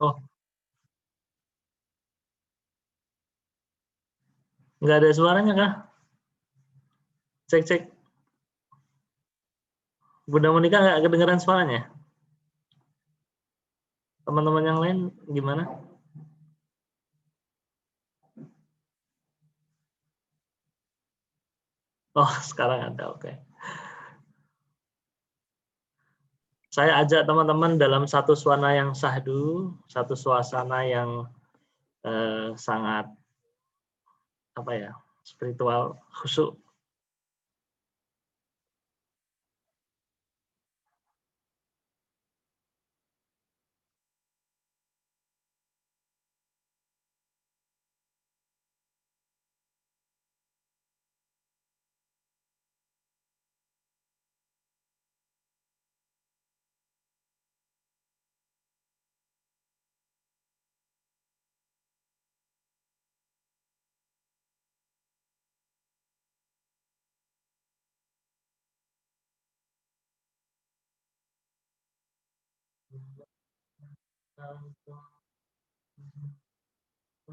Oh, nggak ada suaranya kah? Cek cek. Bunda Monika nggak kedengeran suaranya? Teman-teman yang lain gimana? Oh, sekarang ada, oke. Saya ajak teman-teman dalam satu suasana yang sahdu, satu suasana yang sangat apa ya, spiritual, khusyuk.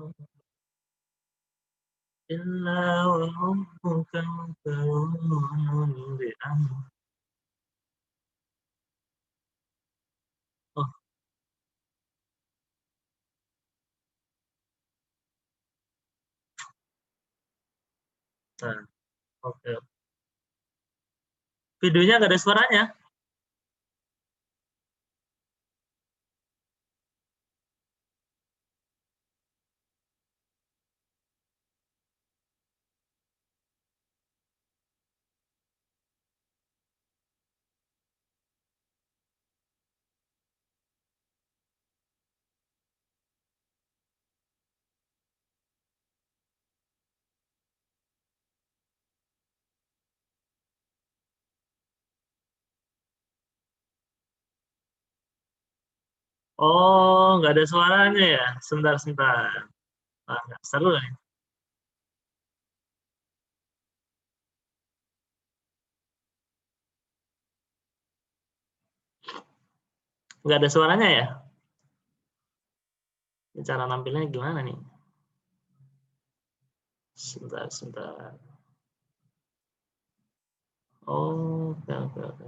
Oh, Oke. Videonya nggak ada suaranya? Oh, nggak ada suaranya ya? Sebentar. Wah, nggak seru nih. Nggak ada suaranya ya? Ini cara nampilnya gimana nih? Sebentar. Oh, oke.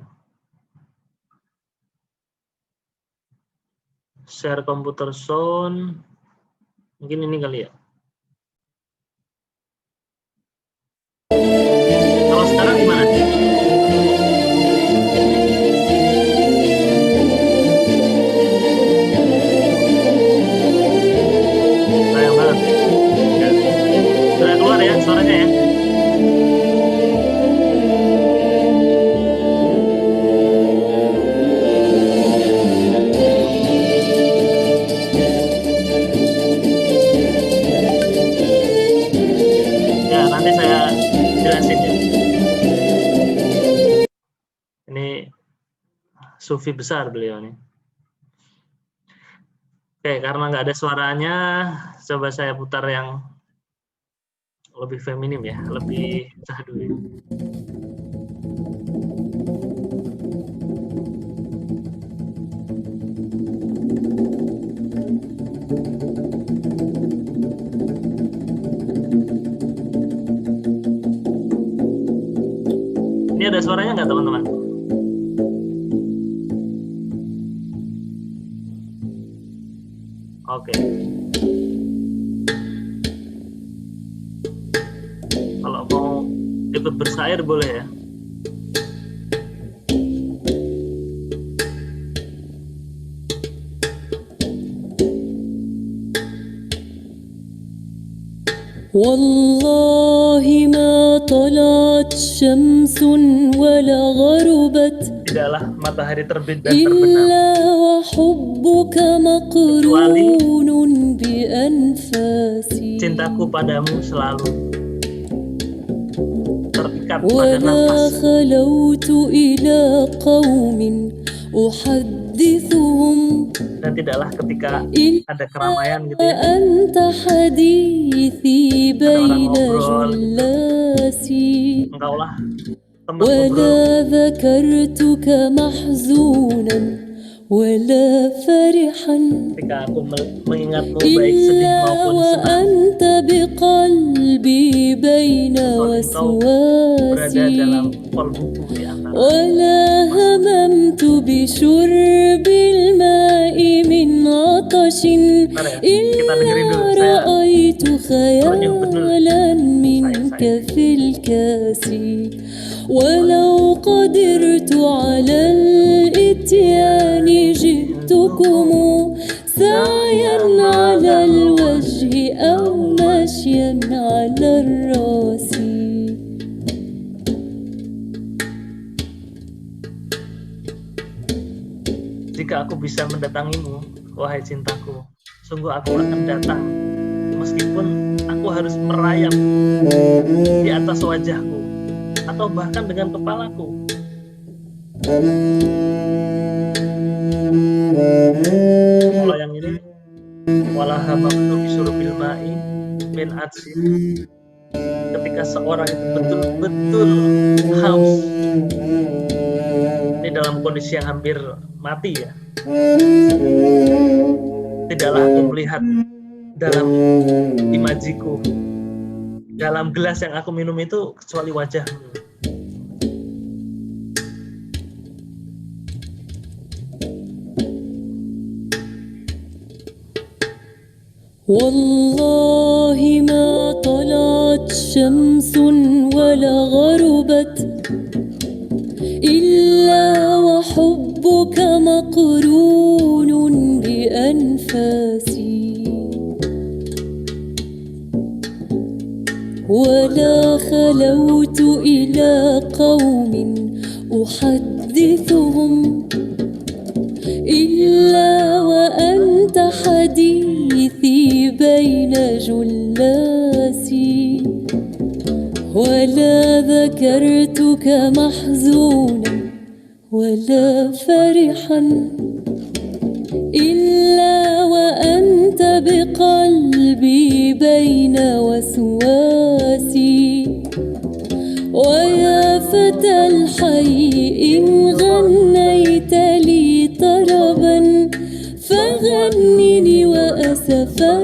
Share komputer sound. Mungkin ini kali ya. Kalau sekarang gimana? Sayang banget. Sudah keluar ya suaranya ya? Ya, nanti saya jelasin ya. Ini sufi besar beliau nih. Oke, karena nggak ada suaranya, coba saya putar yang lebih feminim ya, lebih syahdu. Ini ada suaranya nggak teman-teman? Oke. Kalau mau ikut bersair boleh ya. والله ما طلعت شمس ولا غربت Tidaklah matahari terbit dan terbenam إلا وحبك مقرون بأنفاسي cintaku padamu selalu terikat pada ولا nafasku. خلوت إلى قوم أحدثهم Dan tidaklah ketika ada keramaian gitu ya, أنت حديثي بين ngobrol. جلاسي engkaulah teman ngobrol. ولا ذكرتك محزونا ولا فرحا Ketika aku mengingatmu baik sedih إلا maupun senang, وأنت بقلبي بين engkau berada dalam وسواسي kolbuku di antara. ولا هممت بشرب الماء من عطش إلا رأيت خيالا منك في الكاس ولو قدرت على الإتيان جئتكم سعيا على الوجه أو مشيا على الراس. Jika aku bisa mendatangimu, wahai cintaku, sungguh aku akan datang, meskipun aku harus merayap di atas wajahku, atau bahkan dengan kepalaku. Kalau yang ini, walahamamtu bisyurbil ma'i min atsin, ketika seorang itu betul-betul haus, ini dalam kondisi yang hampir mati ya, tidaklah aku melihat dalam imajiku, dalam gelas yang aku minum itu kecuali wajahmu. والله ما طلعت شمس ولا ولا غربت إلا وحبك مقرون بأنفاسي ولا خلوت إلى قوم أحدثهم إلا وأنت حديثي بين جلاسي ولا ذكرتك محزونا ولا فرحا إلا وأنت بقلبي بين وسواسي ويا فتى الحي إن غنيت لي طربا فغنني وأسفا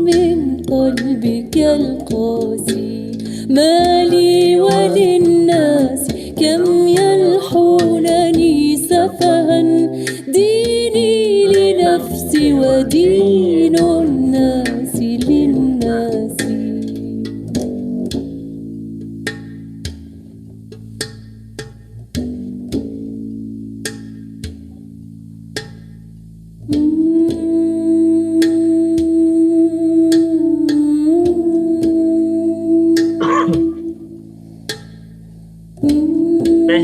من قلبك القاسي ما لي وللناس كم يلحونني سفها ديني لنفسي ودين الناس للناس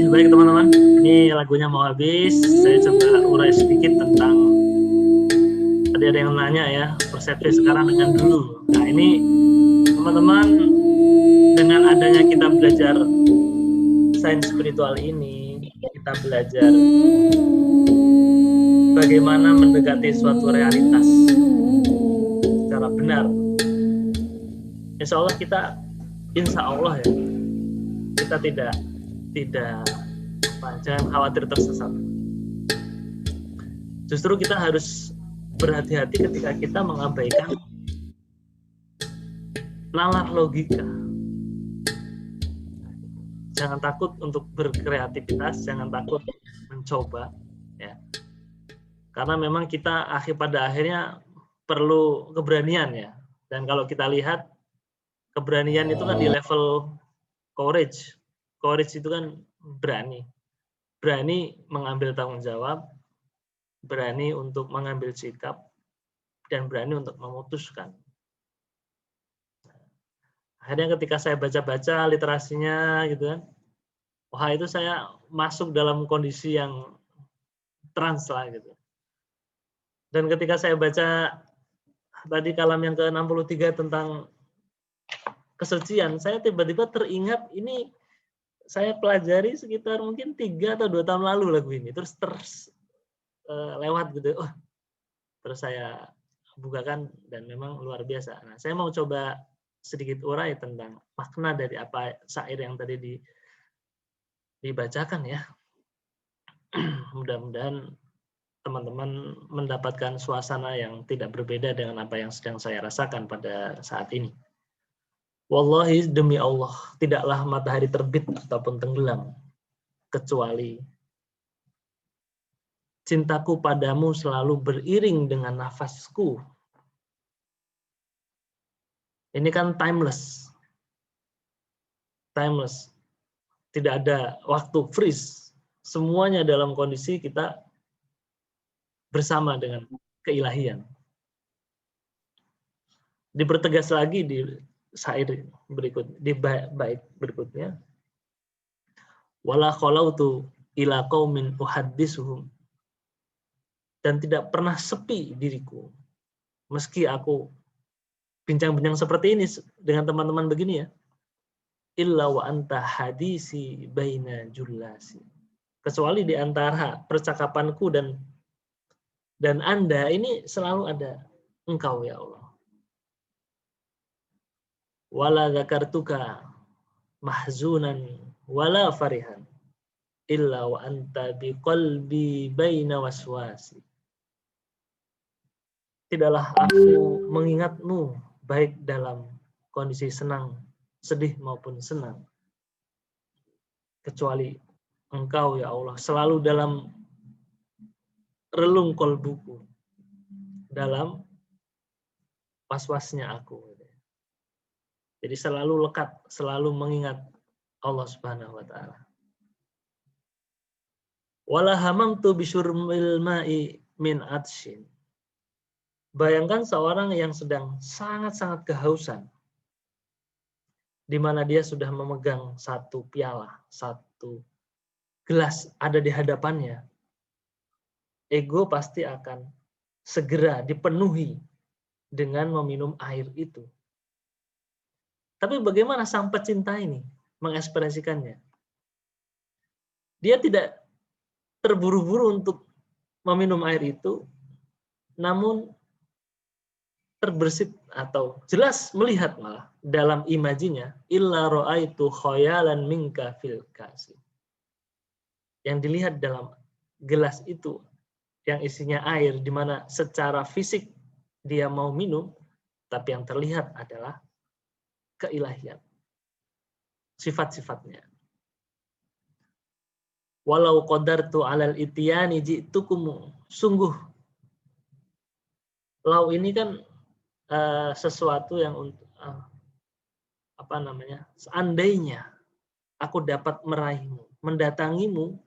Baik teman-teman, ini lagunya mau habis. Saya coba urai sedikit tentang, tadi ada yang nanya ya, persepsi sekarang dengan dulu. Nah ini teman-teman, dengan adanya kita belajar sains spiritual ini, kita belajar bagaimana mendekati suatu realitas secara benar. Insya Allah ya, kita tidak jangan khawatir tersesat. Justru kita harus berhati-hati ketika kita mengabaikan nalar logika. Jangan takut untuk berkreativitas, jangan takut mencoba, ya. Karena memang kita pada akhirnya perlu keberanian ya. Dan kalau kita lihat keberanian itu kan di level courage. Courage itu kan berani mengambil tanggung jawab, berani untuk mengambil sikap, dan berani untuk memutuskan. Akhirnya ketika saya baca-baca literasinya gitu kan, wah itu saya masuk dalam kondisi yang trans lah gitu. Dan ketika saya baca tadi kalam yang ke-63 tentang kesucian, saya tiba-tiba teringat ini saya pelajari sekitar mungkin 3 atau 2 tahun lalu lagu ini, terus lewat gitu. Oh, terus saya bukakan dan memang luar biasa. Nah, saya mau coba sedikit urai tentang makna dari apa syair yang tadi dibacakan ya. Mudah-mudahan teman-teman mendapatkan suasana yang tidak berbeda dengan apa yang sedang saya rasakan pada saat ini. Wallahi demi Allah, tidaklah matahari terbit ataupun tenggelam, kecuali cintaku padamu selalu beriring dengan nafasku. Ini kan timeless. Timeless. Tidak ada waktu freeze. Semuanya dalam kondisi kita bersama dengan keilahian. Dipertegas lagi di syair di bait berikutnya, wala khalautu ila qaumin uhaddisuhum, dan tidak pernah sepi diriku meski aku bincang-bincang seperti ini dengan teman-teman begini ya, illa wa anta hadisi baina jullasi, kecuali di antara percakapanku dan Anda ini selalu ada engkau ya Allah. Wala zakartuka mahzunan wala farihan illa wa anta biqalbi baina waswasi. Tidaklah aku mengingatmu baik dalam kondisi senang, sedih maupun senang, kecuali engkau ya Allah selalu dalam relung kolbuku, dalam was-wasnya aku. Jadi selalu lekat, selalu mengingat Allah Subhanahu wa taala. Wala hamamtu bisyurmil ma'i min atshin. Bayangkan seorang yang sedang sangat-sangat kehausan, di mana dia sudah memegang satu piala, satu gelas ada di hadapannya. Ego pasti akan segera dipenuhi dengan meminum air itu. Tapi bagaimana sang pecinta ini mengekspresikannya? Dia tidak terburu-buru untuk meminum air itu, namun terbersit atau jelas melihat malah dalam imajinya, illa ra'aitu khayalan minka fil kasi. Yang dilihat dalam gelas itu yang isinya air, di mana secara fisik dia mau minum, tapi yang terlihat adalah keilahian, sifat-sifatnya. Walau qadartu 'alal ityani ji'tukum, sungguh lau ini kan sesuatu yang seandainya aku dapat meraihmu, mendatangimu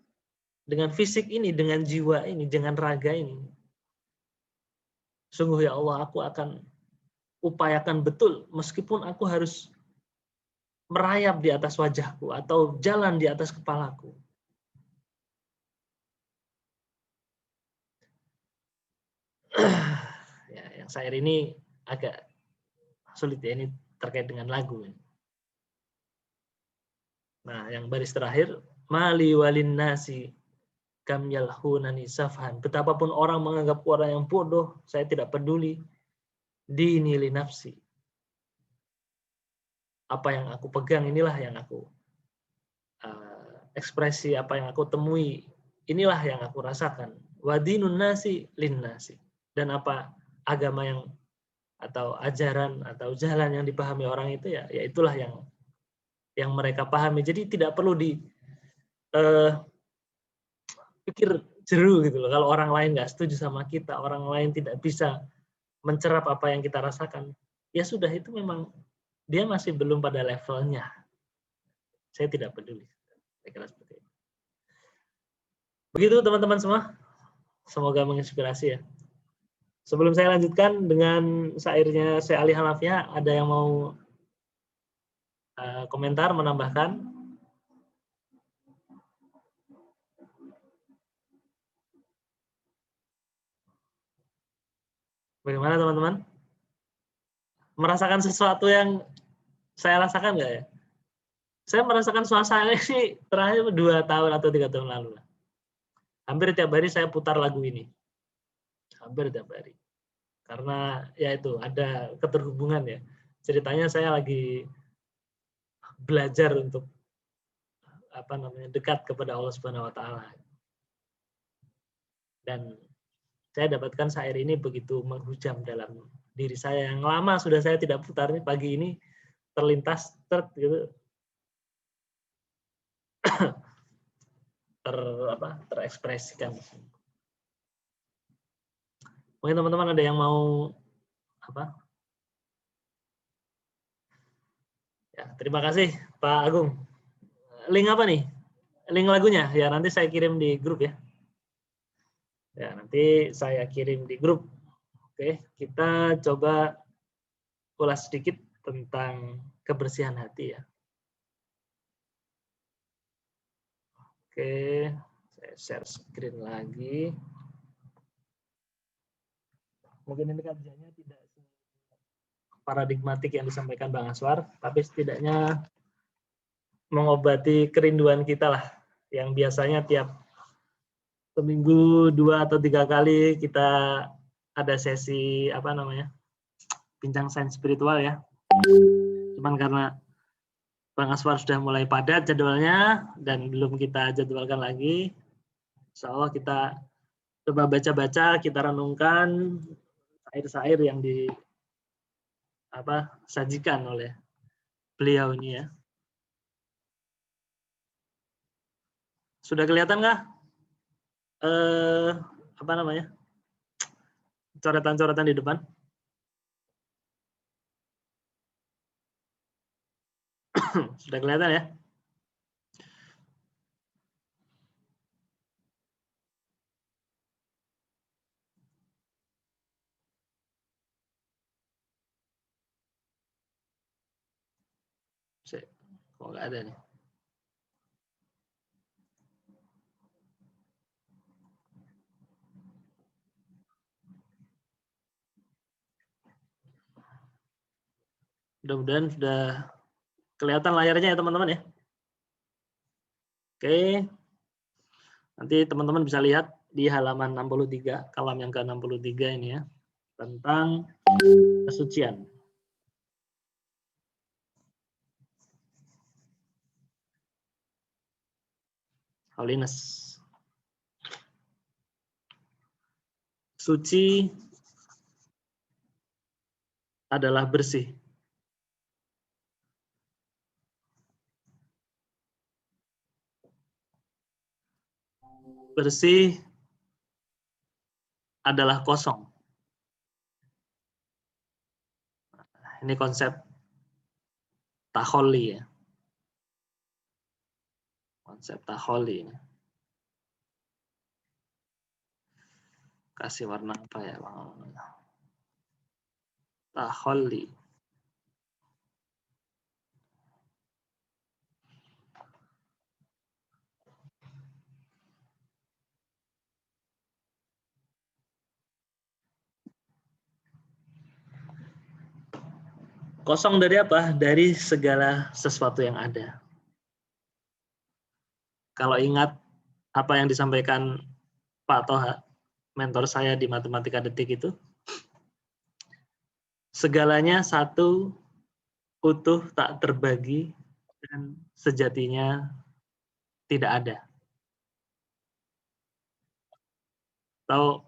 dengan fisik ini, dengan jiwa ini, dengan raga ini, sungguh ya Allah, aku akan upayakan betul, meskipun aku harus merayap di atas wajahku atau jalan di atas kepalaku. Ya, yang syair ini agak sulit ya, ini terkait dengan lagu. Nah, yang baris terakhir, mali walin nasi kam yalhunani safhan. Betapapun orang menganggap orang yang bodoh, saya tidak peduli. Dini li nafsi. Apa yang aku pegang, inilah yang aku ekspresi, apa yang aku temui, inilah yang aku rasakan. Wadinun nasi lin nasi. Dan apa agama yang atau ajaran atau jalan yang dipahami orang itu, ya itulah yang mereka pahami. Jadi tidak perlu pikir jeru gitu loh. Kalau orang lain nggak setuju sama kita, orang lain tidak bisa mencerap apa yang kita rasakan, ya sudah, itu memang dia masih belum pada levelnya. Saya tidak peduli. Saya kira seperti itu. Begitu teman-teman semua. Semoga menginspirasi ya. Sebelum saya lanjutkan dengan syairnya Syekh Ali Hanafiah, ada yang mau komentar, menambahkan? Bagaimana teman-teman? Merasakan sesuatu yang saya rasakan nggak ya? Saya merasakan suasana ini terakhir 2 tahun atau 3 tahun lalu. Hampir tiap hari saya putar lagu ini. Hampir tiap hari. Karena ya itu, ada keterhubungan ya. Ceritanya saya lagi belajar untuk dekat kepada Allah Subhanahu wa taala. Dan saya dapatkan syair ini begitu menghujam dalam diri saya yang lama sudah saya tidak putar, nih pagi ini terlintas gitu. Terekspresikan. Mungkin teman-teman ada yang mau Ya, terima kasih Pak Agung. Link apa nih? Link lagunya ya, nanti saya kirim di grup ya. Ya, nanti saya kirim di grup. Oke, kita coba ulas sedikit tentang kebersihan hati ya. Oke, saya share screen lagi. Mungkin ini kajiannya tidak paradigmatik yang disampaikan Bang Aswar, tapi setidaknya mengobati kerinduan kita lah, yang biasanya tiap seminggu 2 atau 3 kali kita ada sesi bincang sains spiritual ya. Cuman karena Bang Aswar sudah mulai padat jadwalnya dan belum kita jadwalkan lagi, insya Allah kita coba baca-baca, kita renungkan syair-syair yang sajikan oleh beliau ini ya. Sudah kelihatan nggak coretan-coretan di depan? Sudah kelihatan ya? Kok nggak ada nih? Mudah-mudahan sudah kelihatan layarnya ya teman-teman ya. Oke, nanti teman-teman bisa lihat di halaman 63, kalam yang ke-63 ini ya, tentang kesucian. Holiness. Suci adalah bersih. Bersih adalah kosong. Ini konsep taholli ya. Konsep taholli ini. Kasih warna apa ya, Bang? Taholli. Kosong dari apa? Dari segala sesuatu yang ada. Kalau ingat apa yang disampaikan Pak Toha, mentor saya di Matematika Detik itu, segalanya satu, utuh, tak terbagi, dan sejatinya tidak ada. Atau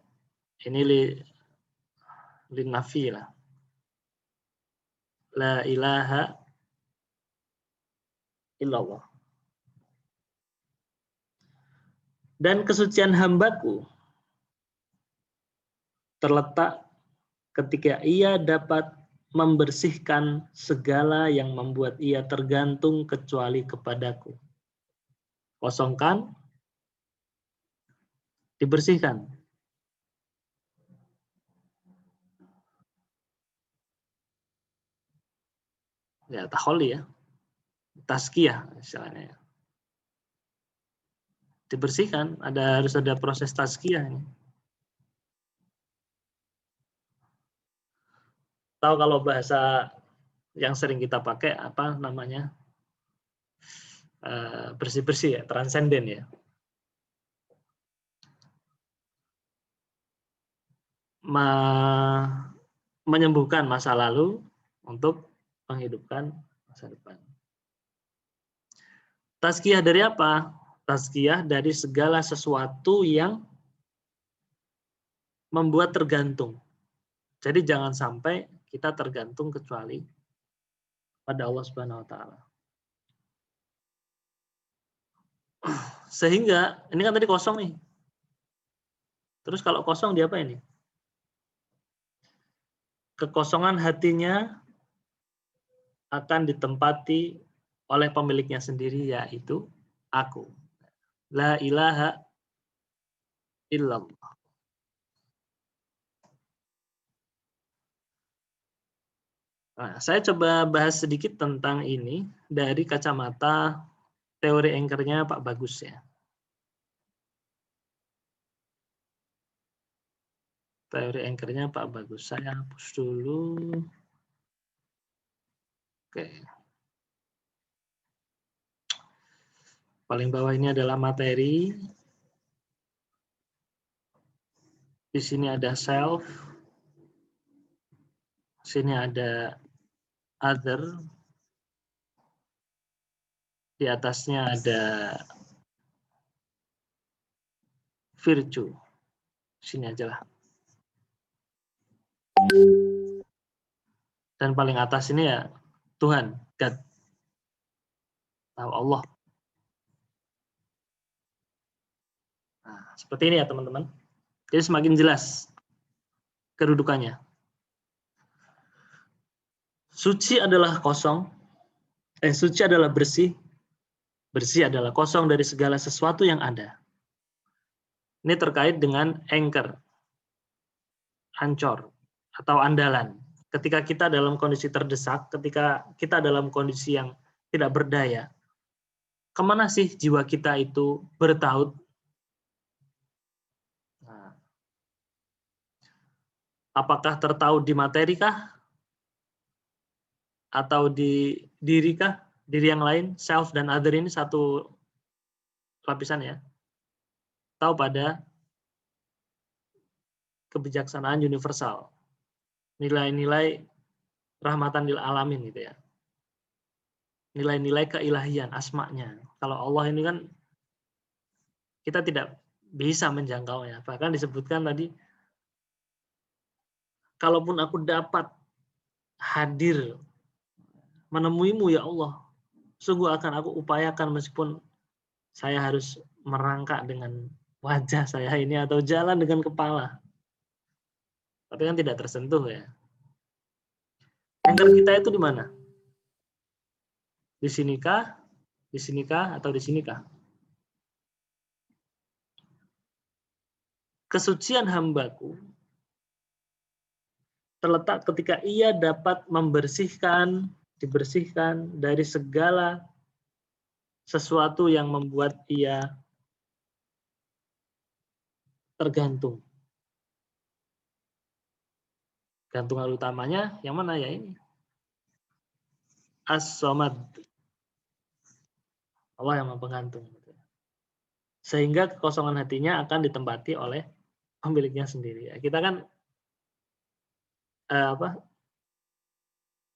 ini linafi lah. La ilaha illallah. Dan kesucian hambaku terletak ketika ia dapat membersihkan segala yang membuat ia tergantung kecuali kepadaku. Kosongkan, dibersihkan. Ya, taholli ya. Tazkiyah istilahnya. Dibersihkan, harus ada proses tazkiyah ini. Tahu kalau bahasa yang sering kita pakai apa namanya? Bersih-bersih ya, transenden ya. Menyembuhkan masa lalu untuk menghidupkan masa depan. Tazkiyah dari apa? Tazkiyah dari segala sesuatu yang membuat tergantung. Jadi jangan sampai kita tergantung kecuali pada Allah Subhanahu wa taala. Sehingga ini kan tadi kosong nih. Terus kalau kosong dia apa ini? Kekosongan hatinya akan ditempati oleh pemiliknya sendiri, yaitu aku. La ilaha illallah. Nah, saya coba bahas sedikit tentang ini dari kacamata teori anchor-nya Pak Bagus ya. Teori anchor-nya Pak Bagus. Saya hapus dulu. Oke. Paling bawah ini adalah materi. Di sini ada self. Sini ada other. Di atasnya ada virtue. Sini aja lah. Dan paling atas ini ya Tuhan, God. Tahu Allah. Nah, seperti ini ya teman-teman. Jadi semakin jelas kedudukannya. Suci adalah kosong. Suci adalah bersih. Bersih adalah kosong dari segala sesuatu yang ada. Ini terkait dengan anchor, ancor, atau andalan. Ketika kita dalam kondisi terdesak, ketika kita dalam kondisi yang tidak berdaya. Kemana sih jiwa kita itu bertaut? Nah, apakah tertaut di materi kah? Atau di diri kah? Diri yang lain, self dan other ini satu lapisan ya. Atau pada kebijaksanaan universal. Nilai-nilai rahmatan lil alamin gitu ya. Nilai-nilai keilahian, asma'nya. Kalau Allah ini kan kita tidak bisa menjangkaunya. Bahkan disebutkan tadi, kalaupun aku dapat hadir menemuimu ya Allah, sungguh akan aku upayakan meskipun saya harus merangkak dengan wajah saya ini atau jalan dengan kepala. Tapi kan tidak tersentuh ya. Anchor kita itu di mana? Di sinikah, atau di sinikah? Kesucian hambaku terletak ketika ia dapat dibersihkan dari segala sesuatu yang membuat ia tergantung. Gantungan utamanya yang mana ya ini? As-Samad. Allah yang menggantung. Sehingga kekosongan hatinya akan ditempati oleh pemiliknya sendiri. Kita kan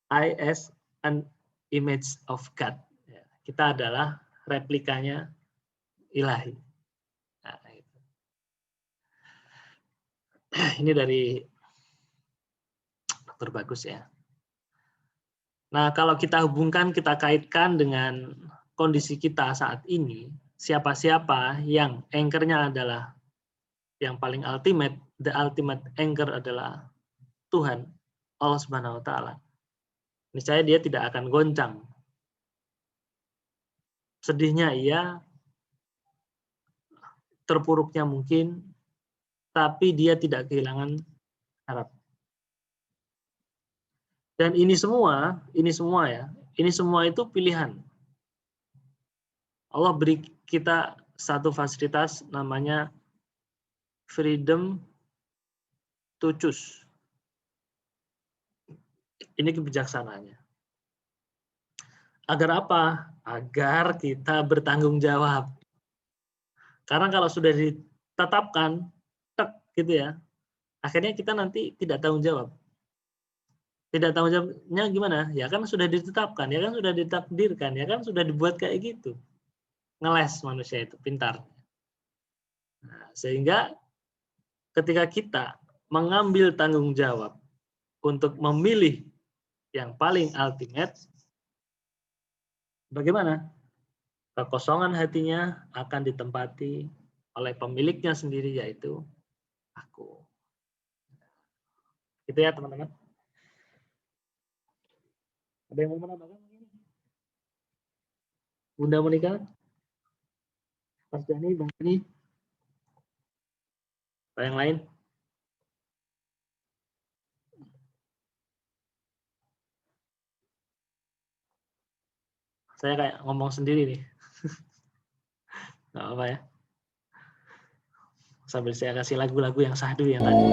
I as an image of God. Kita adalah replikanya ilahi. Nah, itu. Ini dari Dr. Bagus ya. Nah, kalau kita hubungkan, kita kaitkan dengan kondisi kita saat ini, siapa-siapa yang anchor-nya adalah yang paling ultimate, the ultimate anchor adalah Tuhan, Allah Subhanahu wa taala. Niscaya dia tidak akan goncang. Sedihnya ia, terpuruknya mungkin, tapi dia tidak kehilangan harap. Dan ini semua itu pilihan. Allah beri kita satu fasilitas namanya freedom to choose. Ini kebijaksanaannya. Agar apa? Agar kita bertanggung jawab. Karena kalau sudah ditetapkan, gitu ya, akhirnya kita nanti tidak tanggung jawab. Tidak tanggung jawabnya gimana? Ya kan sudah ditetapkan, ya kan sudah ditakdirkan, ya kan sudah dibuat kayak gitu. Ngeles manusia itu, pintar. Nah, sehingga ketika kita mengambil tanggung jawab untuk memilih yang paling ultimate, bagaimana? Kekosongan hatinya akan ditempati oleh pemiliknya sendiri, yaitu aku. Gitu ya teman-teman. Ada yang mau menambahkan? Bunda Monika? Mas Dani, Bang Dani? Atau yang lain? Saya kayak ngomong sendiri nih. Nggak apa ya. Sambil saya kasih lagu-lagu yang sahdu yang tadi.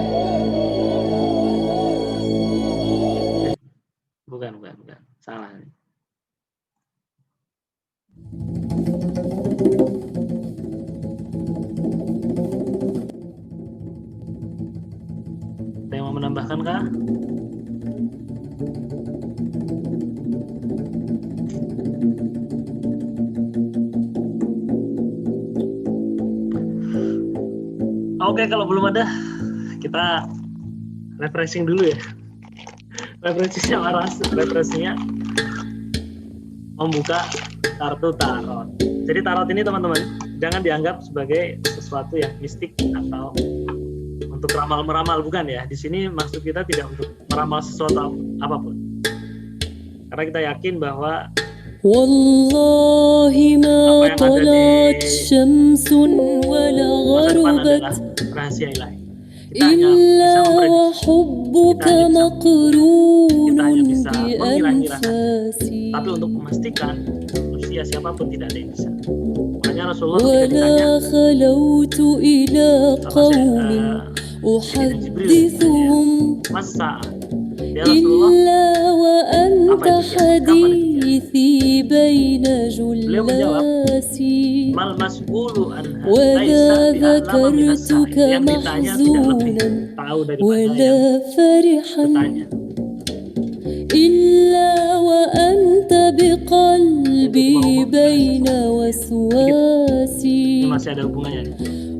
Bukan. Salah. Ada yang mau menambahkan kah? Oke, kalau belum ada, kita refreshing dulu ya. Refreshingnya membuka kartu tarot. Jadi tarot ini teman-teman, jangan dianggap sebagai sesuatu yang mistik atau untuk meramal-meramal, bukan ya. Di sini maksud kita tidak untuk meramal sesuatu apapun. Karena kita yakin bahwa Wallahi ma talat syamsun wala masa depan adalah gharubat rahasia ilahi. Kita hanya bisa إلا memprediksi, وحبك kita hanya bisa مقرون kita hanya bisa mengira-ngira saja. بأنفاسي Tapi untuk memastikan usia siapapun tidak ada yang bisa. Makanya Rasulullah ketika ditanya ولا خلوت إلى sama قوم Sayyidina Jibril ditanya, أحدثهم masa ya Rasulullah, إلا apa وأنت itu kiamat? Kapan itu kiamat? حديثي بين Beliau menjawab, جلاسي mal mas'ulu anha laisa وذا bi'alama minas ذكرتك sa'il. Yang ditanya tidak lebih محزونا tahu daripada ولا yang فرحا bertanya. إلا وأنت بقلبي بين Ini وسواسي masih ada hubungannya nih.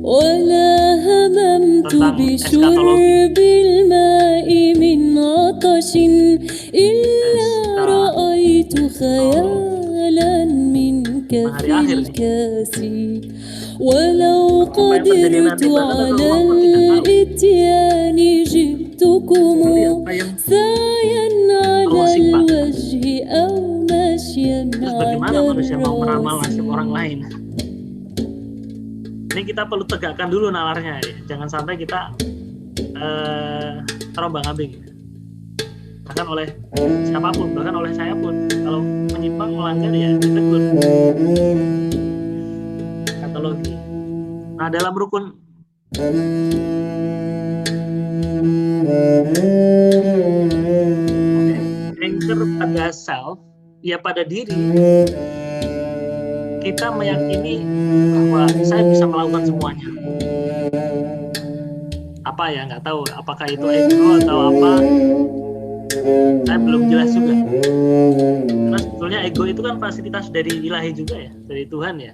ولا هممت Tentang eskatologi. بشرب الماء من عطش إلا رأيت خيالا منك Hari في akhir nih. الكاس ولو Apa yang terjadi قدرت nanti bahkan على Rasulullah pun tidak tahu. الإتيان جئتكم Tapi apa yang سايا على Allah simpan. الوجه أو مشيا Terus bagaimana على manusia mau meramal الرأس nasib orang lain? Ini kita perlu tegakkan dulu nalarnya ya. Jangan sampai kita terombang-ambing bahkan oleh siapapun, bahkan oleh saya pun. Kalau menyimpang melanggar ya ditegur. Katalogi. Nah, dalam rukun anchor pada self, ya pada diri, kita meyakini bahwa saya bisa melakukan semuanya. Apa ya, nggak tahu apakah itu ego atau apa, saya belum jelas juga. Karena sebetulnya ego itu kan fasilitas dari ilahi juga ya, dari Tuhan ya.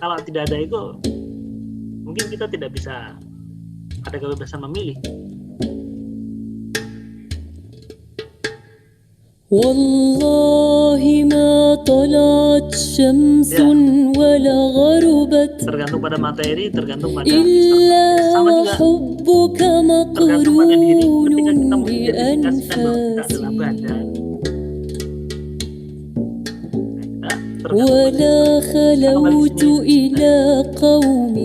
Kalau tidak ada ego, mungkin kita tidak bisa ada kebebasan memilih. والله ما طلعت شمس ولا غربت Tergantung pada materi, tergantung pada إلا sama juga وحبك tergantung pada diri. مقرون Ketika kita mengidentifikasikan bahwa kita adalah بأنفاسي badan, ولا خلوت إلى قوم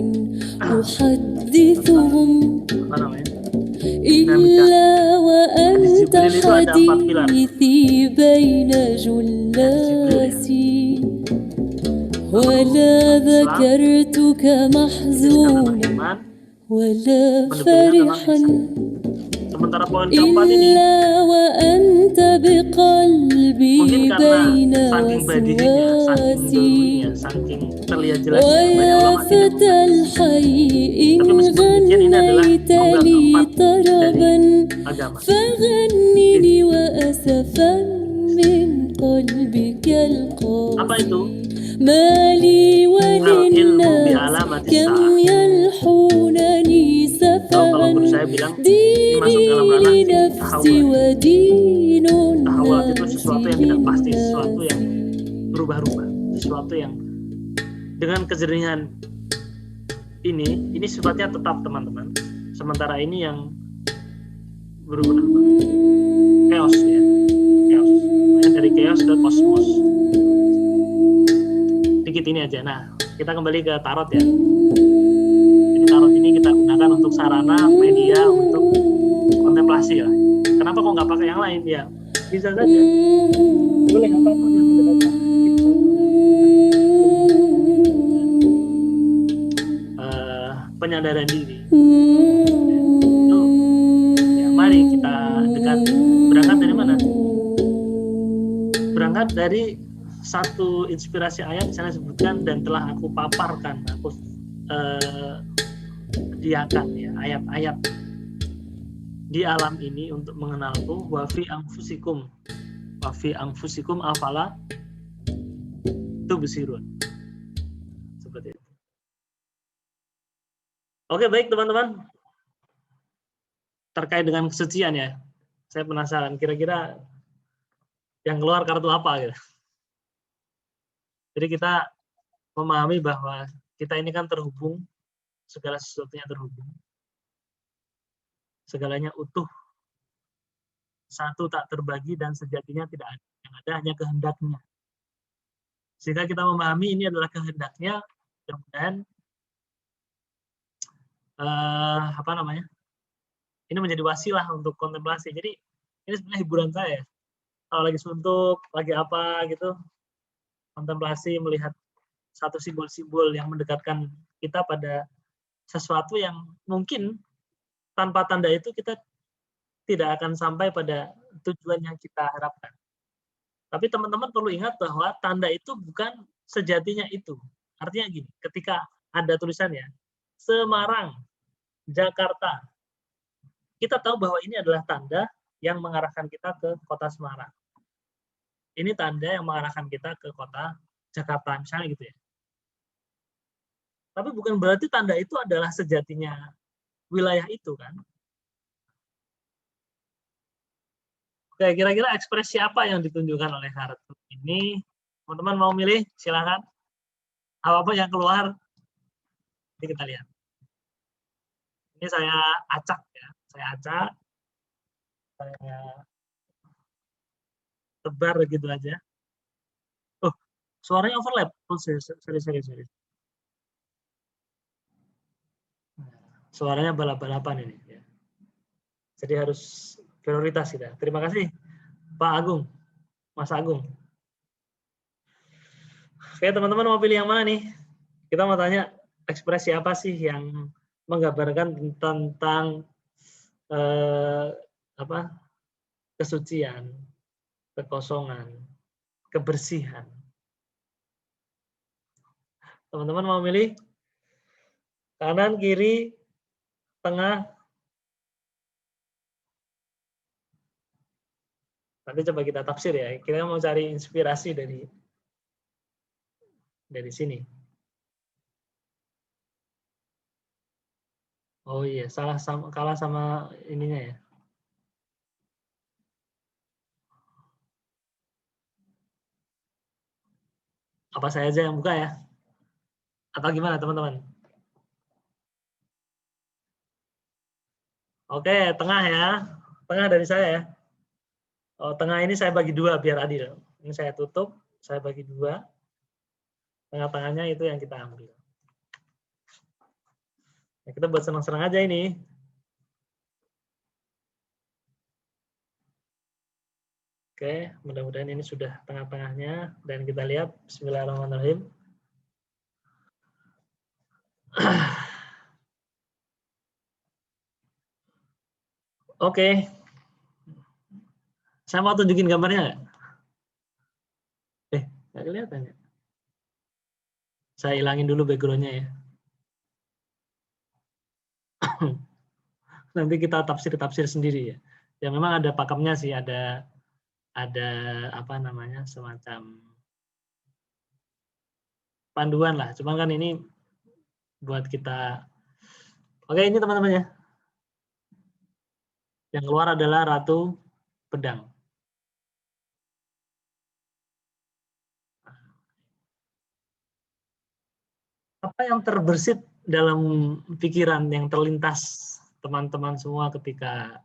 أحدثهم apa namanya? إلا وأنت حديثي بين جلاسي ولا ذكرتك محزونا Iman, ولا فرحا sementara poin keempat ini إلا وأنت بقلبي mungkin karena بين saking badihinya, saking وسواسي dulunya, saking terlihat jelasnya, banyak ويا ulama tidak فتى الحي إن Tapi meskipun demikian, ini adalah غنيت tunggal لي keempat طربا agama. فغنني وأسفا من قلبك Apa itu? القاسي ما لي Al-ilmu وللناس bi'alamati كم sa'ah. يلحونني Kalau guru سفها saya bilang ini masuk ديني dalam ranah لنفسي tahawul. ودين Tahawul itu الناس sesuatu yang tidak pasti, sesuatu yang للناس berubah-ubah, sesuatu yang dengan kejernihan ini sifatnya tetap teman-teman. Sementara ini yang berubah, chaos ya, chaos. Dari chaos ke kosmos. Dikit ini aja. Nah, kita kembali ke tarot ya. Jadi tarot ini kita gunakan untuk sarana media untuk kontemplasi lah. Kenapa kok nggak pakai yang lain ya? Bisa saja. Boleh apapun yang mendekatkan penyadaran diri. Itu ya, mari kita dekat. Berangkat dari mana? Berangkat dari satu inspirasi ayat di sana sebutkan dan telah aku paparkan, aku diakan ya ayat-ayat di alam ini untuk mengenalku. Wa fi anfusikum afala tubsirun. Seperti itu. Oke, baik teman-teman. Terkait dengan kesucian ya, saya penasaran kira-kira yang keluar kartu apa gitu. Jadi kita memahami bahwa kita ini kan terhubung, segala sesuatunya terhubung, segalanya utuh, satu tak terbagi dan sejatinya tidak ada, yang ada hanya kehendaknya. Sehingga kita memahami ini adalah kehendaknya, mudah-mudahan Ini menjadi wasilah untuk kontemplasi. Jadi ini sebenarnya hiburan saya. Kalau lagi suntuk, lagi apa gitu, kontemplasi melihat satu simbol-simbol yang mendekatkan kita pada sesuatu yang mungkin tanpa tanda itu kita tidak akan sampai pada tujuan yang kita harapkan. Tapi teman-teman perlu ingat bahwa tanda itu bukan sejatinya itu. Artinya gini, ketika ada tulisannya Semarang, Jakarta, kita tahu bahwa ini adalah tanda yang mengarahkan kita ke kota Semarang. Ini tanda yang mengarahkan kita ke kota Jakarta, misalnya gitu ya. Tapi bukan berarti tanda itu adalah sejatinya wilayah itu kan. Oke, kira-kira ekspresi apa yang ditunjukkan oleh kartu ini? Teman-teman mau milih? Silakan. Apa-apa yang keluar, ini kita lihat. Ini saya acak ya, saya acak, saya tebar gitu aja. Oh, suaranya overlap. Oh, sorry. Suaranya balap-balapan ini. Ya. Jadi harus prioritas kita. Terima kasih, Pak Agung, Mas Agung. Oke, teman-teman mau pilih yang mana nih? Kita mau tanya ekspresi apa sih yang menggambarkan tentang kesucian, kekosongan, kebersihan. Teman-teman mau milih kanan, kiri, tengah? Nanti coba kita tafsir ya. Kita mau cari inspirasi dari sini. Oh iya, kalah sama ininya ya. Apa saya aja yang buka ya? Atau gimana teman-teman? Oke, tengah ya. Tengah dari saya ya. Oh, tengah ini saya bagi dua biar adil. Ini saya tutup, saya bagi dua. Tengah-tengahnya itu yang kita ambil. Ya, kita buat senang-senang aja ini. Oke, mudah-mudahan ini sudah tengah-tengahnya. Dan kita lihat, bismillahirrahmanirrahim. Oke. Saya mau tunjukin gambarnya nggak? Nggak kelihatan ya? Saya hilangin dulu background-nya ya. Nanti kita tafsir sendiri ya. Ya memang ada pakemnya sih, ada apa namanya, semacam panduan lah. Cuma kan ini buat kita. Oke, ini teman-teman ya. Yang keluar adalah Ratu Pedang. Apa yang terbersit dalam pikiran yang terlintas teman-teman semua ketika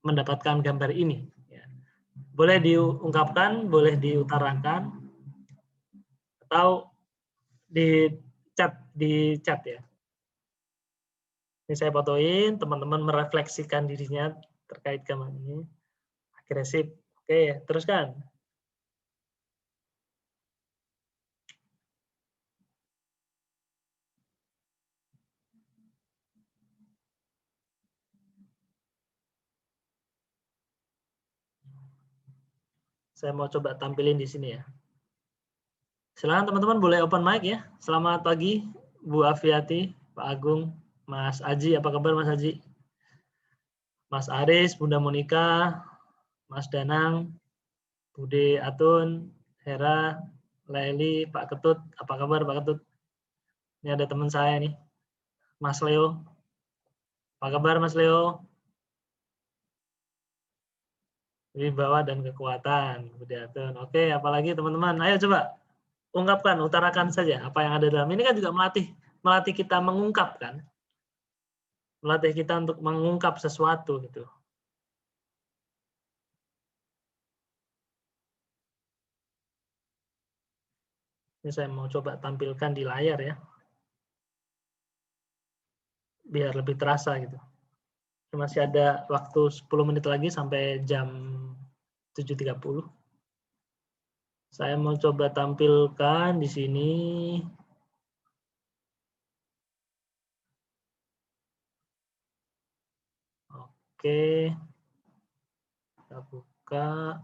mendapatkan gambar ini? Boleh diungkapkan, boleh diutarakan, atau di chat ya. Ini saya fotoin, teman-teman merefleksikan dirinya terkait gambar ini. Agresif. Oke, teruskan. Saya mau coba tampilin di sini ya. Silakan teman-teman boleh open mic ya. Selamat pagi Bu Afiati, Pak Agung, Mas Aji, apa kabar Mas Aji? Mas Aris, Bunda Monika, Mas Danang, Bude Atun, Hera, Laili, Pak Ketut, apa kabar Pak Ketut? Ini ada teman saya nih, Mas Leo. Apa kabar Mas Leo? Wibawa dan kekuatan, Bude Atun. Oke, apalagi teman-teman? Ayo coba ungkapkan, utarakan saja apa yang ada dalam ini, kan juga melatih kita mengungkapkan. Melatih kita untuk mengungkap sesuatu gitu. Ini saya mau coba tampilkan di layar ya. Biar lebih terasa gitu. Masih ada waktu 10 menit lagi sampai jam 7.30. Saya mau coba tampilkan di sini. Oke, kita buka.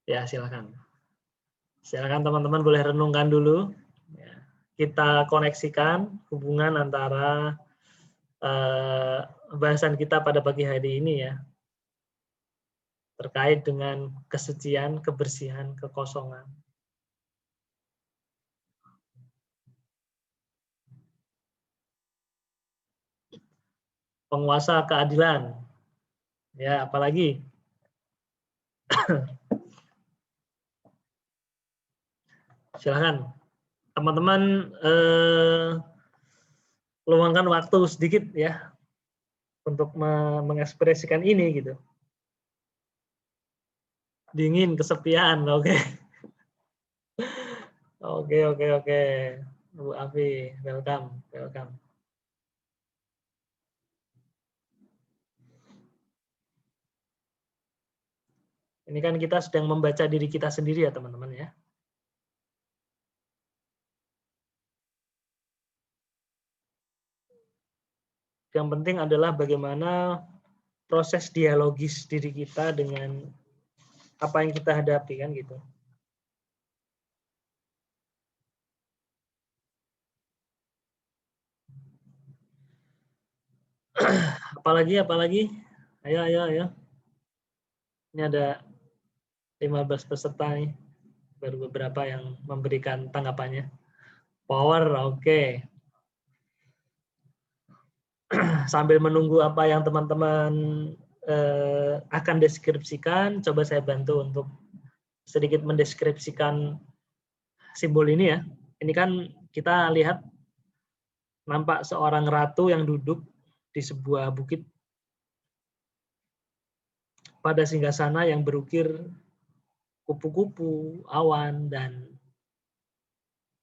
Ya, silakan. Silakan teman-teman boleh renungkan dulu. Ya, kita koneksikan hubungan antara bahasan kita pada pagi hari ini ya, terkait dengan kesucian, kebersihan, kekosongan. Penguasa keadilan. Ya, apalagi? Silakan. Teman-teman luangkan waktu sedikit ya untuk mengekspresikan ini gitu. Dingin, kesepian, oke. Oke. Bu Afi, welcome. Ini kan kita sedang membaca diri kita sendiri ya teman-teman ya. Yang penting adalah bagaimana proses dialogis diri kita dengan apa yang kita hadapi kan gitu. Apalagi? Ayo. Ini ada 15 peserta nih. Baru beberapa yang memberikan tanggapannya. Power, oke. Sambil menunggu apa yang teman-teman akan deskripsikan, coba saya bantu untuk sedikit mendeskripsikan simbol ini ya. Ini kan kita lihat nampak seorang ratu yang duduk di sebuah bukit pada singgasana yang berukir kupu-kupu, awan, dan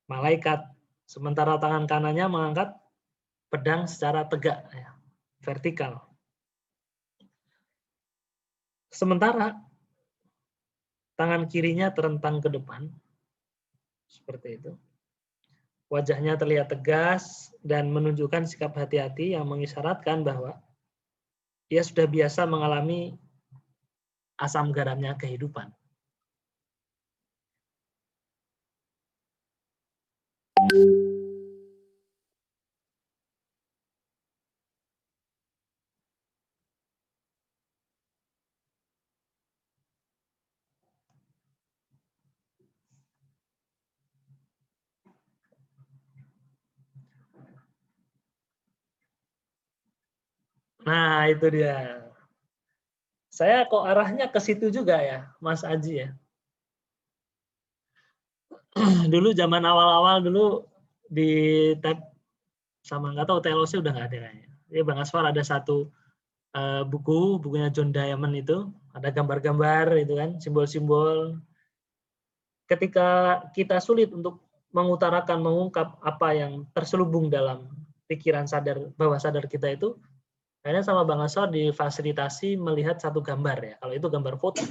malaikat. Sementara tangan kanannya mengangkat pedang secara tegak, ya, vertikal. Sementara tangan kirinya terentang ke depan, seperti itu. Wajahnya terlihat tegas dan menunjukkan sikap hati-hati yang mengisyaratkan bahwa ia sudah biasa mengalami asam garamnya kehidupan. Nah, itu dia. Saya kok arahnya ke situ juga ya, Mas Aji ya. Dulu zaman awal-awal dulu di tab sama nggak tahu TLOC udah nggak ada kayaknya. Jadi Bang Asfar ada satu bukunya John Diamond itu, ada gambar-gambar itu kan, simbol-simbol. Ketika kita sulit untuk mengutarakan, mengungkap apa yang terselubung dalam pikiran sadar, bawah sadar kita itu, akhirnya sama Bang Asfar difasilitasi melihat satu gambar ya. Kalau itu gambar foto.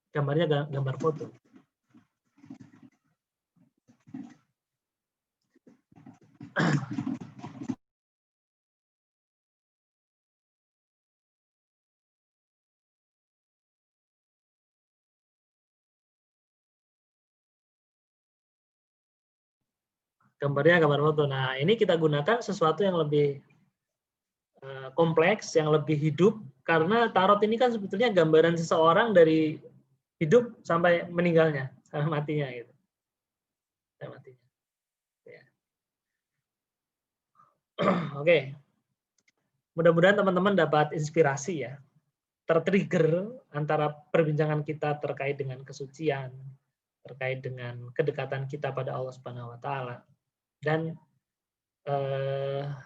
Gambarnya gambar foto. Gambarnya gambar foto. Nah, ini kita gunakan sesuatu yang lebih kompleks, yang lebih hidup, karena tarot ini kan sebetulnya gambaran seseorang dari hidup sampai meninggalnya, sampai matinya gitu. Sampai matinya. Ya. Oke. Mudah-mudahan teman-teman dapat inspirasi ya, tertrigger antara perbincangan kita terkait dengan kesucian, terkait dengan kedekatan kita pada Allah Subhanahu wa taala, dan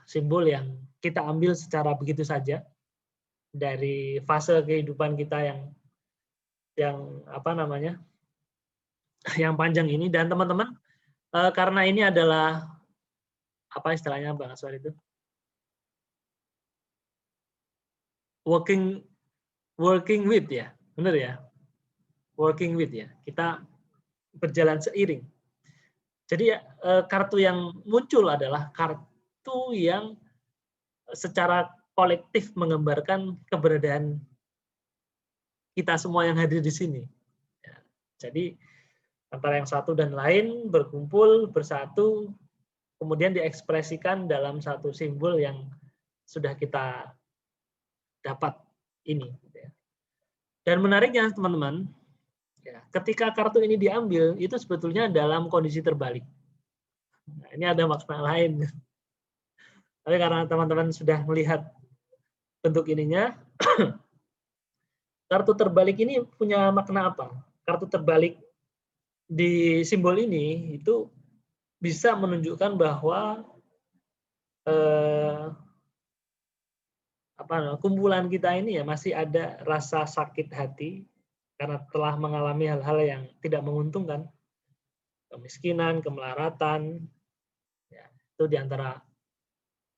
simbol yang kita ambil secara begitu saja dari fase kehidupan kita yang apa namanya? yang panjang ini, dan teman-teman karena ini adalah apa istilahnya Bang Aswar itu? Working with ya, benar ya? Working with ya. Kita berjalan seiring. Jadi kartu yang muncul adalah kartu yang secara kolektif menggambarkan keberadaan kita semua yang hadir di sini. Ya, jadi antara yang satu dan lain berkumpul, bersatu, kemudian diekspresikan dalam satu simbol yang sudah kita dapat ini. Dan menariknya teman-teman, ya, ketika kartu ini diambil, itu sebetulnya dalam kondisi terbalik. Nah, ini ada makna lain. Tapi karena teman-teman sudah melihat bentuk ininya, kartu terbalik ini punya makna apa? Kartu terbalik di simbol ini itu bisa menunjukkan bahwa kumpulan kita ini ya masih ada rasa sakit hati karena telah mengalami hal-hal yang tidak menguntungkan, kemiskinan, kemelaratan, ya, itu diantara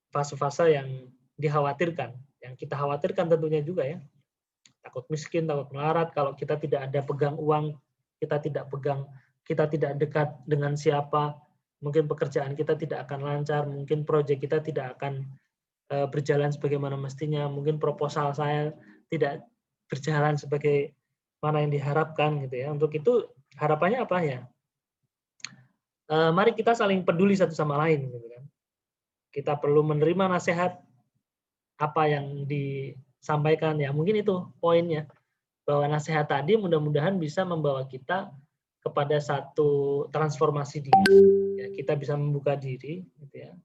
fase-fase yang dikhawatirkan, yang kita khawatirkan tentunya juga ya. Takut miskin, takut melarat, kalau kita tidak ada pegang uang, kita tidak dekat dengan siapa, mungkin pekerjaan kita tidak akan lancar, mungkin proyek kita tidak akan berjalan sebagaimana mestinya, mungkin proposal saya tidak berjalan sebagai mana yang diharapkan gitu ya. Untuk itu harapannya apa ya? Mari kita saling peduli satu sama lain gitu kan. Kita perlu menerima nasihat apa yang disampaikan ya. Mungkin itu poinnya, bahwa nasihat tadi mudah-mudahan bisa membawa kita kepada satu transformasi diri. Ya, kita bisa membuka diri gitu ya.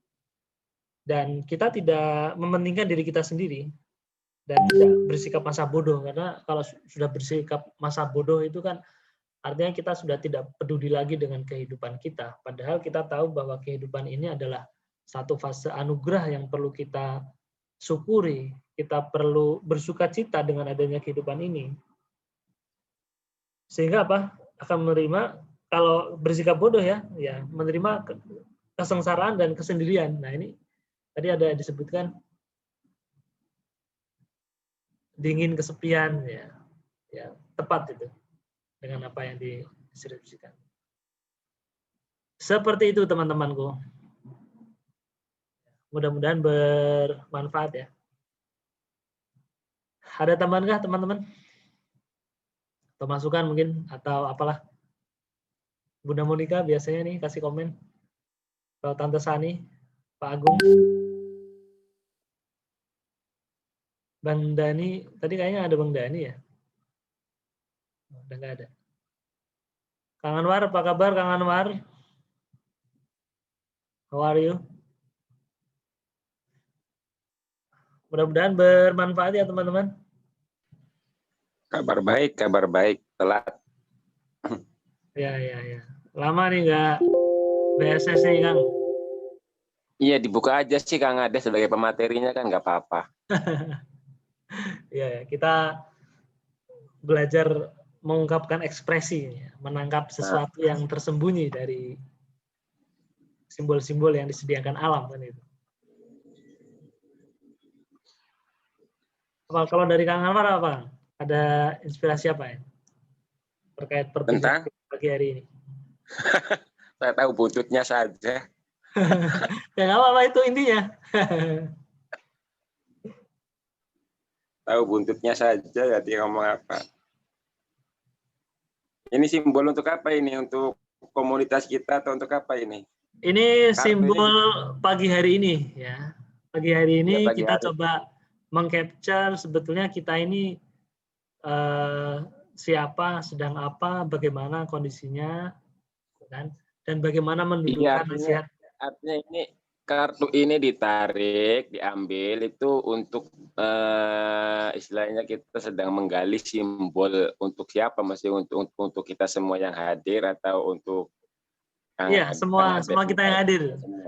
Dan kita tidak mementingkan diri kita sendiri dan tidak bersikap masa bodoh, karena kalau sudah bersikap masa bodoh itu kan artinya kita sudah tidak peduli lagi dengan kehidupan kita. Padahal kita tahu bahwa kehidupan ini adalah satu fase anugerah yang perlu kita syukuri. Kita perlu bersuka cita dengan adanya kehidupan ini. Sehingga apa? Akan menerima, kalau bersikap bodoh ya menerima kesengsaraan dan kesendirian. Nah ini tadi ada disebutkan dingin kesepian ya tepat itu dengan apa yang didistribusikan. Seperti itu teman-temanku. Mudah-mudahan bermanfaat ya. Ada tambahankah teman-teman? Atau masukan mungkin atau apalah? Bunda Monika biasanya nih kasih komen. Atau Tante Sani, Pak Agung. Bang Dani, tadi kayaknya ada Bang Dani ya? Udah nggak ada. Kang Anwar, apa kabar Kang Anwar? How are you? Mudah-mudahan bermanfaat ya teman-teman. Kabar baik, telat. Ya. Lama nih nggak BSS nih Kang. Iya, dibuka aja sih Kang Ade sebagai pematerinya kan nggak apa-apa. Ya, kita belajar mengungkapkan ekspresi, menangkap sesuatu yang tersembunyi dari simbol-simbol yang disediakan alam kan itu. Kalau dari Kang Anwar apa? Ada inspirasi apa ya terkait perbincangan pagi hari ini? Saya tahu buntutnya saja. Ya nggak apa-apa, itu intinya. Tahu buntutnya saja, jadi ngomong apa. Ini simbol untuk apa ini? Untuk komunitas kita atau untuk apa ini? Ini simbol pagi hari ini ya. Pagi hari ini ya, kita coba meng-capture sebetulnya kita ini siapa, sedang apa, bagaimana kondisinya, kan? Dan bagaimana mendudukkan nasihat. Artinya ini kartu ini ditarik, diambil itu untuk istilahnya kita sedang menggali simbol untuk siapa, masih untuk kita semua yang hadir atau untuk iya, semua kita yang hadir.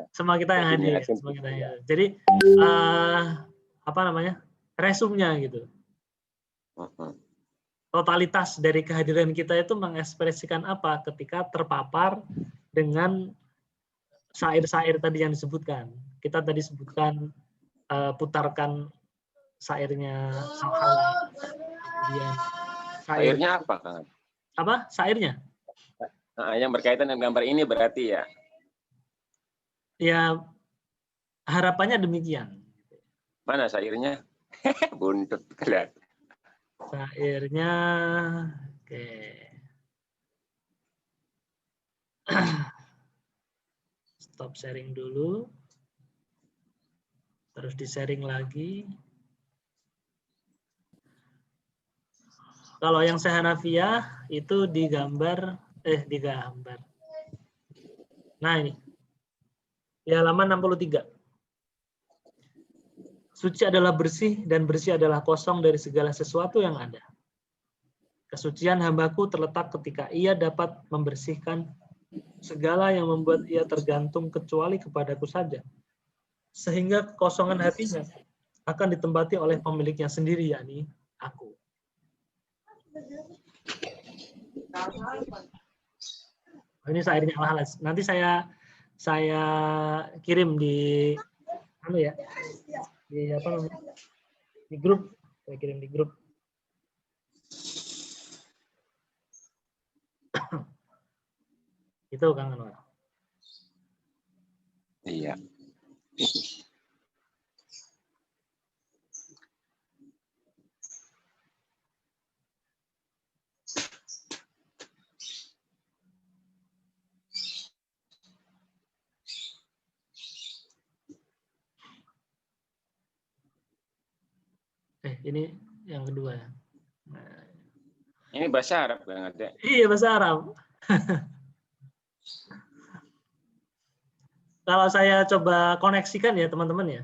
Semua kita yang hadir. Jadi apa namanya? Resumnya gitu. totalitas dari kehadiran kita itu mengekspresikan apa ketika terpapar dengan syair-syair tadi yang disebutkan. Kita tadi sebutkan putarkan syairnya Samhala. Kemudian Syairnya apa, Kang? apa? Syairnya? Nah, yang berkaitan dengan gambar ini berarti ya? Ya, harapannya demikian. Mana syairnya? Buntut kelihatan. Syairnya, oke. Stop sharing dulu. Terus di-sharing lagi. Kalau yang Sehanafiyah itu digambar. Nah ini. Di halaman 63. Suci adalah bersih dan bersih adalah kosong dari segala sesuatu yang ada. Kesucian hambaku terletak ketika ia dapat membersihkan segala yang membuat ia tergantung kecuali kepadaku saja. Sehingga kekosongan hatinya akan ditempati oleh pemiliknya sendiri, yakni aku. Ini syairnya Al-Halas. Nanti saya kirim di di apa namanya? Di grup. Saya kirim di grup. Itu Kang Anwar. Iya. Ini yang kedua ya. Nah, Ini bahasa Arab Kang Ade. iya bahasa Arab. Kalau saya coba koneksikan ya teman-teman ya.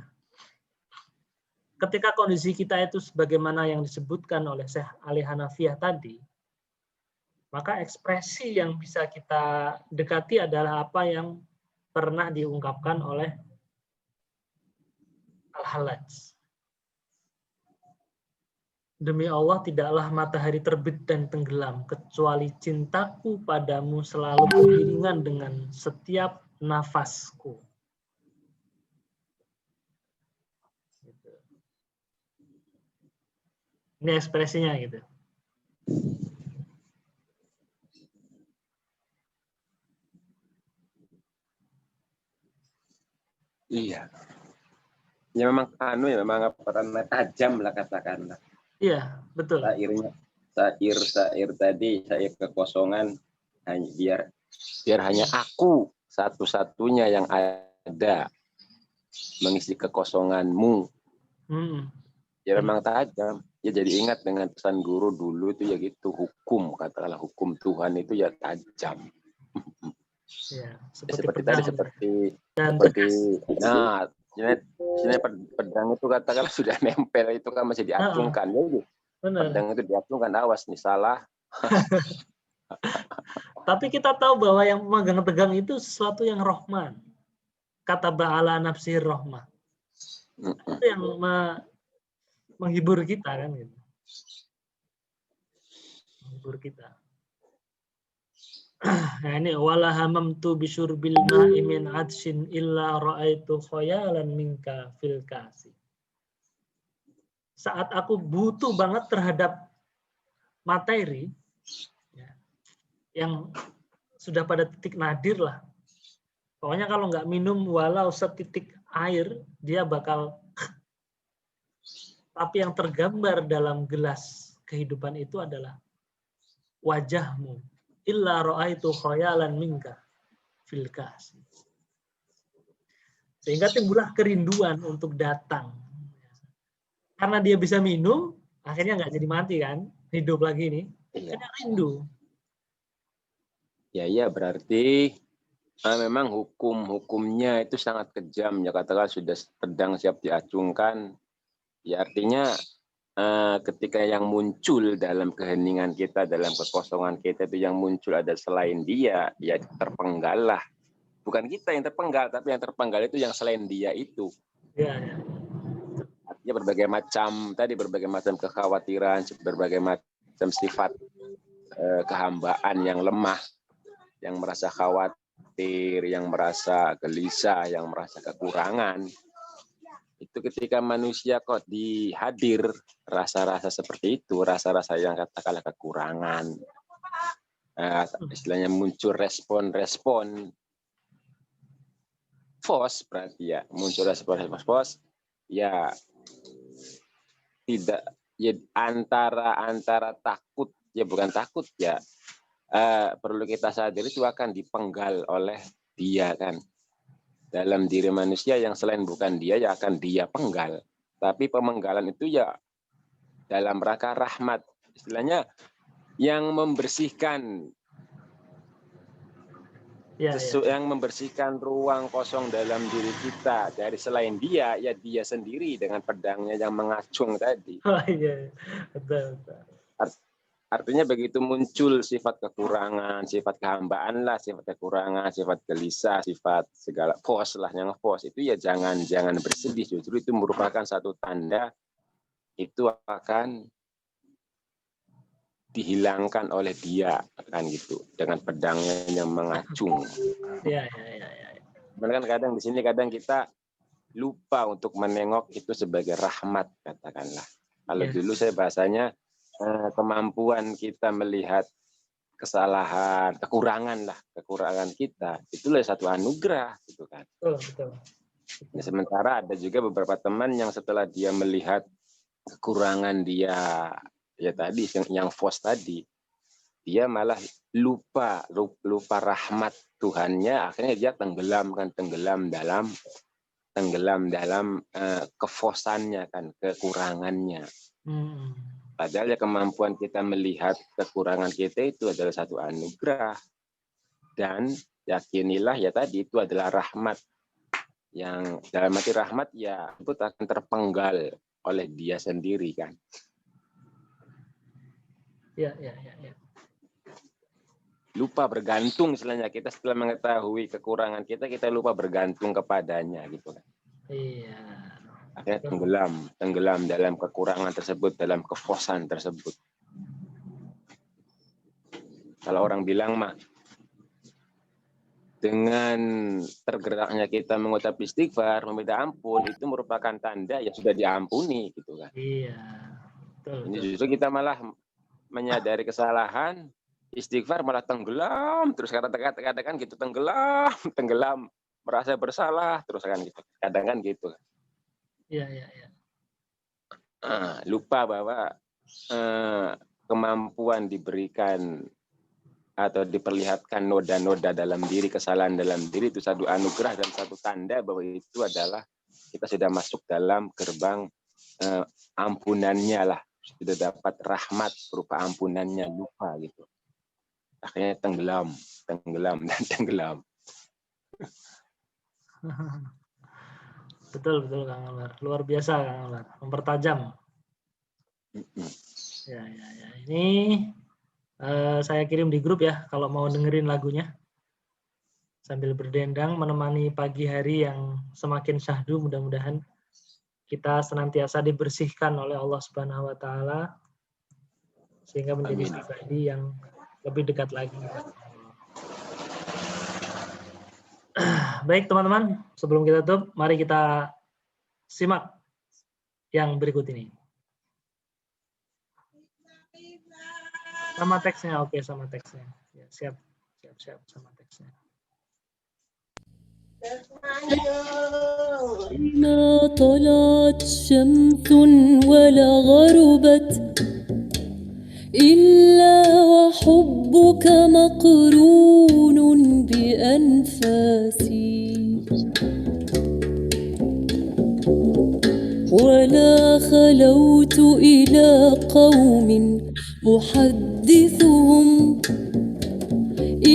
Ketika kondisi kita itu sebagaimana yang disebutkan oleh Syekh Ali Hanafiyah tadi, maka ekspresi yang bisa kita dekati adalah apa yang pernah diungkapkan oleh Al-Hallaj. Demi Allah, tidaklah matahari terbit dan tenggelam, kecuali cintaku padamu selalu beriringan dengan setiap nafasku. Ini ekspresinya gitu. Iya. Ya memang memang perannya tajam lah katakanlah. Iya, betul. Syair tadi, syair kekosongan, hanya biar hanya aku satu-satunya yang ada mengisi kekosonganmu. Ya memang tajam. Ya jadi ingat dengan pesan guru dulu itu ya gitu, hukum, katakanlah hukum Tuhan itu ya tajam. Ya, seperti nah, sebenarnya pedang itu katakanlah sudah nempel, itu kan masih diacungkan. Pedang itu diacungkan, awas nih salah. Tapi kita tahu bahwa yang memegang tegang itu sesuatu yang rohman. Kata ba'ala nafsir rohmah. Itu yang menghibur kita kan gitu. Menghibur kita. Nah ini wala hamamtu bisyurbil ma'i min adshin illa ra'aitu khayalan minka fil kasi. Saat aku butuh banget terhadap materi ya, yang sudah pada titik nadir lah. Pokoknya kalau nggak minum walau setitik air, dia bakal. Tapi yang tergambar dalam gelas kehidupan itu adalah wajahmu. Illa ra'aitu khayalan minka fil kasi. Sehingga timbullah kerinduan untuk datang. Karena dia bisa minum, akhirnya nggak jadi mati kan, hidup lagi nih. Akhirnya rindu. Ya berarti memang hukumnya itu sangat kejam ya, katakan sudah pedang siap diacungkan. Ya artinya ketika yang muncul dalam keheningan kita, dalam kekosongan kita itu yang muncul ada selain dia, ya terpenggal lah. Bukan kita yang terpenggal, tapi yang terpenggal itu yang selain dia itu. Ya. Artinya berbagai macam kekhawatiran, berbagai macam sifat kehambaan yang lemah, yang merasa khawatir, yang merasa gelisah, yang merasa kekurangan. Itu ketika manusia kok dihadir rasa-rasa seperti itu, rasa-rasa yang katakanlah kekurangan, istilahnya muncul respon-respon FOS, berarti ya muncul respon-respon FOS, ya tidak, ya antara takut, ya bukan takut ya, perlu kita sadari itu akan dipenggal oleh dia kan. Dalam diri manusia yang selain bukan dia, ya akan dia penggal. Tapi pemenggalan itu ya dalam rangka rahmat. Istilahnya yang membersihkan, yang membersihkan ruang kosong dalam diri kita dari selain dia, ya dia sendiri dengan pedangnya yang mengacung tadi. Oh iya, betul. Artinya begitu muncul sifat kekurangan, sifat kehambaan lah, sifat kekurangan, sifat gelisah, sifat segala FOS lah, yang FOS itu ya jangan bersedih, justru itu merupakan satu tanda itu akan dihilangkan oleh dia kan gitu, dengan pedangnya yang mengacung. Ya. Kan kadang di sini kadang kita lupa untuk menengok itu sebagai rahmat katakanlah. Kalau dulu saya bahasanya kemampuan kita melihat kesalahan, kekurangan kita, itulah satu anugerah gitu kan. Betul. Nah, sementara ada juga beberapa teman yang setelah dia melihat kekurangan dia, ya tadi yang FOS tadi, dia malah lupa rahmat Tuhannya, akhirnya dia tenggelam dalam kefosannya kan, kekurangannya. Padahal ya kemampuan kita melihat kekurangan kita itu adalah satu anugerah. Dan yakinilah ya tadi itu adalah rahmat. Yang dalam arti rahmat ya itu akan terpenggal oleh dia sendiri kan. Ya. Lupa bergantung istilahnya, kita setelah mengetahui kekurangan kita lupa bergantung kepadanya gitu kan. Iya. Akhirnya tenggelam dalam kekurangan tersebut, dalam kefosan tersebut. Kalau orang bilang mah, dengan tergeraknya kita mengucap istighfar, meminta ampun, itu merupakan tanda yang sudah diampuni gitu kan. Iya. Betul. Ini justru kita malah menyadari kesalahan, istighfar malah tenggelam, terus kadang-kadang gitu tenggelam, merasa bersalah, terus kan gitu. Kadang kan gitu. Iya. Lupa bahwa kemampuan diberikan atau diperlihatkan noda-noda dalam diri, kesalahan dalam diri itu satu anugerah dan satu tanda bahwa itu adalah kita sudah masuk dalam gerbang ampunannya lah, sudah dapat rahmat berupa ampunannya, lupa gitu. Akhirnya tenggelam. Betul Kang Anwar, luar biasa Kang Anwar, mempertajam. Ya. Ini saya kirim di grup ya, kalau mau dengerin lagunya sambil berdendang menemani pagi hari yang semakin syahdu. Mudah-mudahan kita senantiasa dibersihkan oleh Allah Subhanahu Wa Taala sehingga menjadi pribadi yang lebih dekat lagi. Baik teman-teman, sebelum kita tutup, mari kita simak yang berikut ini. Sama teksnya, oke, sama teksnya. Ya, siap sama teksnya. ما طلعت شمس ولا غربت إلا وحبك مقرون بأنفاسي ولا خلوت إلى قوم أحدثهم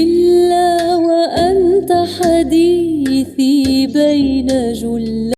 إلا وأنت حديثي بين جل